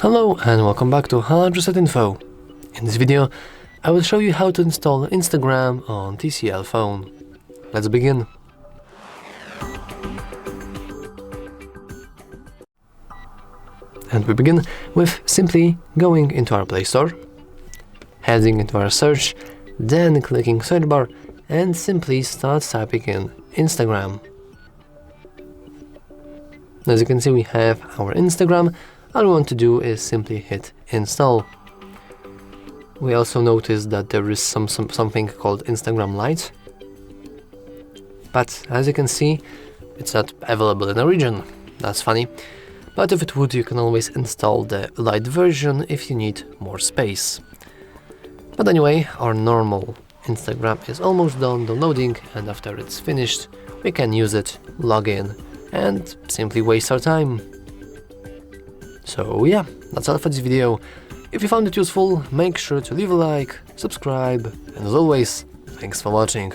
Hello and welcome back to HardReset.Info. In this video, I will show you how to install Instagram on TCL phone. Let's begin. And we begin with simply going into our Play Store, heading into our search, then clicking search bar and simply start typing in Instagram. As you can see, we have our Instagram. All we want to do is simply hit install. We also notice that there is something called Instagram Lite, but as you can see, it's not available in the region. That's funny. But if it would, you can always install the Lite version if you need more space. But anyway, our normal Instagram is almost done downloading, and after it's finished, we can use it, log in, and simply waste our time. So yeah, that's all for this video. If you found it useful, make sure to leave a like, subscribe, and as always, thanks for watching.